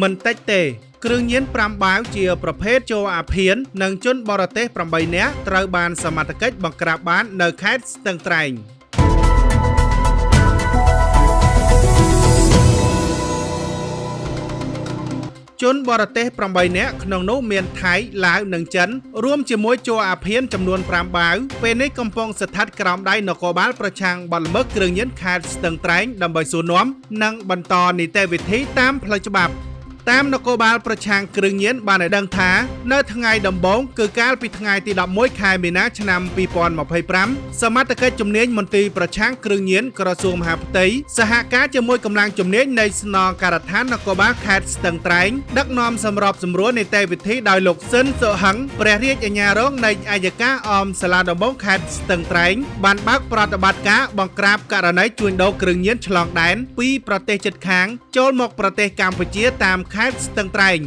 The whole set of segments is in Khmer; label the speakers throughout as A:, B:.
A: មិនតិចទេគ្រឿងញៀន5បាវជាប្រភេទចូលអាភៀននិងជនបរទេស8នាក់ត្រូវបានសមត្ថកិច្ចបង្ក្រាបបាននៅខេត្តស្ទឹងត្រែងជនបរទេស8នាក់ក្នុងនោះមានថៃឡាវនិងចិនរួមជាមួយចូលអាភៀនចំនួន5បាវពេលនេះកំពុងស្ថិតក្រោមដៃនគរបាលប្រឆាំងបទល្មើសគ្រឿងញៀនខេត្តស្ទឹងត្រែងដើម្បីសួរនាំនិងបន្តនីតិវិធីតាមផ្លូវច្បាប់តាមនគរបាលប្រឆាំងគ្រឿងញៀនបានឲ្យដឹងថានៅថ្ងៃដំបូងគឺកាលពីថ្ងៃទី11ខែមីនាឆ្នាំ2025សមត្ថកិច្ចជំនាញមន្ទីរប្រឆាំងគ្រឿងញៀនក្រសួងមហាផ្ទៃសហការជាមួយកម្លាំងជំនាញនៃស្នងការដ្ឋាននគរបាលខេត្តស្ទឹងត្រែងដឹកនាំសម្របសម្រួលនីតិវិធីដោយលោកស៊ិនសុហឹងព្រះរាជអាជ្ញារងនៃអัยការអមសាលាដំបងខេត្តស្ទឹងត្រែងបានបើកប្រតិបត្តិការបង្ក្រាបករណីជួញដូរគ្រឿងញៀនឆ្លងដែនពីប្រទេសជិតខាងចូលមកប្រទេសកម្ពុជាតាមខេត្តស្ទឹងត្រែង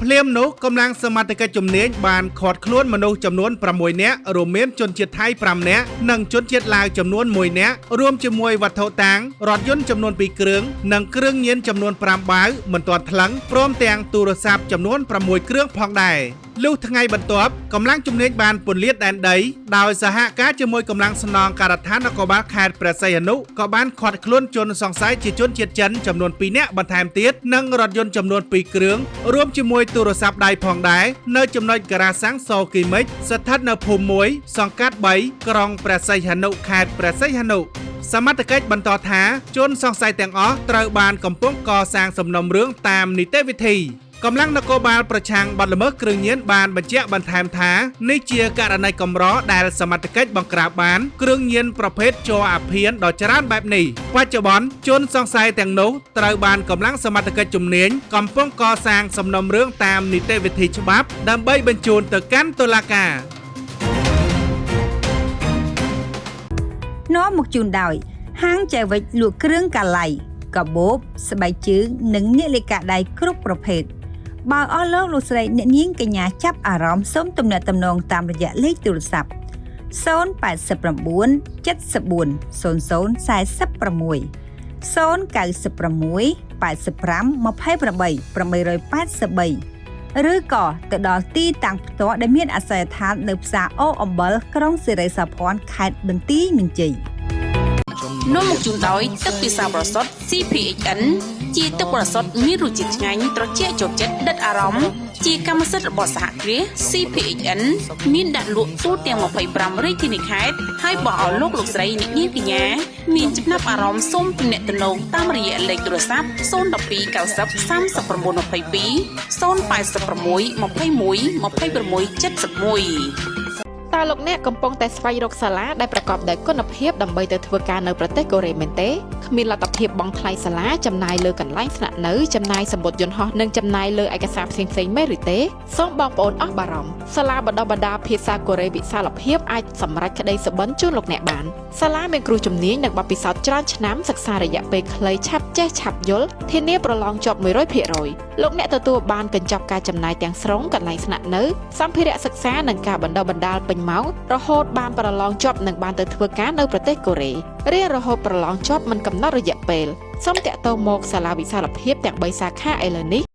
A: ភ្លាមនោះកម្លាំងសមត្ថកិច្ចជំនាញបានឃាត់ខ្លួនមនុស្សចំនួន6នាក់រួមមានជនជាតិថៃ5នាក់និងជនជាតិឡាវចំនួន1នាក់រួមជាមួយវត្ថុតាងរថយន្តចំនួន2គ្រឿងនិងគ្រឿងញៀនចំនួន5បាវមិនទាន់ថ្លឹងព្រមទាំងទូរស័ព្ទចំនួន6គ្រឿងផងដែរលុះថ្ងៃបន្ទាប់កម្លាំងជំនាញបានពន្លាតដែនដីដោយសហការជាមួយកម្លាំងស្នងការដ្ឋាននគរបាលខេត្តព្រះសីហនុក៏បានឃាត់ខ្លួនជនសង្ស័យជាជនជាតិចិនចំនួន2នាក់បន្ថែមទៀតនិងរថយន្តចំនួន2គ្រឿងរួមជាមួយទូរស័ព្ទដៃផងដែរនៅចំណុចការ៉ាសាំងសូគីមិចស្ថិតនៅភូមិ1សង្កាត់3ក្រុងព្រះសីហនុខេត្តព្រះសីហនុសមត្ថកិច្ចបន្តថាជនសង្ស័យទាំងអស់ត្រូវបានកំពុងកសាងសំណុំរឿងតាមនីតិវិធីកម្លាំងនគរបាលប្រឆាំងបទល្មើសគ្រឿងញៀនបានបញ្ជាក់បន្ថែមថានេះជាករណីកម្រដែលសមត្ថកិច្ចបង្ក្រាបបានគ្រឿងញៀនប្រភេទចូលអាភៀនដ៏ច្រើនបែបនេះបច្ចុប្បន្នជនសង្ស័យទាំងនោះត្រូវបានកម្លាំងសមត្ថកិច្ចជំនាញកំពុងកសាងសំណុំរឿងតាមនីតិវិធីច្បាប់ដើម្បីបញ្ជូនទៅកាន់តុលាការ
B: នាំមកជូនដោយហាងចែវិចលក់គ្រឿងកាឡៃកាបូបស្បែកជើងនិងនាឡិកាដៃគ្រប់ប្រភេទបើអស់លោកស្រីអ្នកនាងកញ្ញាចាប់អារម្មណ៍សូមទំនាក់ទំនងតាមរយៈលេខទូរស័ព្ទ089 74 00 46 096 85 28 883ឬក៏ទៅដល់ទីតាំងផ្ទាល់ដែលមានអាសយដ្ឋាននៅផ្សារអូអំបិលក្រុងសិរីសោភ័ណ្ឌខេត្តបន្ទាយមានជ័យ
C: នាំមកជូនដោយទឹកពិសាបរសុទ្ធ CPHN ជាទឹកបរិសុទ្ធមានរសជាតិឆ្ងាញ់ត្រជាក់ចូលចិត្តដិតអារម្មណ៍ជាកម្មសិទ្ធិរបស់សហគ្រាស CPHN មានដាក់លក់ទូទាំង25រាជធានីខេត្តហើយបើឲ្យលោកស្រីអ្នកនាងកញ្ញាមានចំណាប់អារម្មណ៍សូមទំនាក់ទំនងតាមរយៈលេខទូរស័ព្ទ012 90 39 22 086 21 26 71តើលោកអ្នកកំពុងតែស្វែងរកសាលាដែលប្រកបដោយគុណភាពដើម្បីទៅធ្វើការនៅប្រទេសកូរ៉េមែនទេគ្មានលទ្ធភាពបង់ថ្លៃសាលាចំណាយលើកន្លែងស្នាក់នៅចំណាយសម្បត្តិយន្តហោះនិងចំណាយលើឯកសារផ្សេងៗមែនឬទេសូមបងប្អូនអស់បារម្ភសាលាបណ្ដុះបណ្ដាលភាសាកូរ៉េវិសាលភាពអាចសម្រេចក្តីសុបិនជូនលោកអ្នកបានសាលាមានគ្រូជំនាញនិងបទពិសោធន៍ច្រើនឆ្នាំសិក្សារយៈពេលខ្លីឆាប់ចេះឆាប់យល់ធានាប្រឡងជាប់ 100% លោកអ្នកទទួលបានកញ្ចប់ការចំណាយទាំងស្រុងកន្លែងស្នាក់នៅសម្ភារៈសិក្សានិងការបណ្ដុះបណ្ដាលពេញម៉ោងរហូតបានប្រឡងជាប់និងបានទៅធ្វើការនៅប្រទេសកូរ៉េរៀនរហូតប្រឡងជាប់មិនកំណត់រយៈពេលសូមតាក់ទងមកសាលាវិសាលភាពទាំង3សាខាឥឡូវនេះ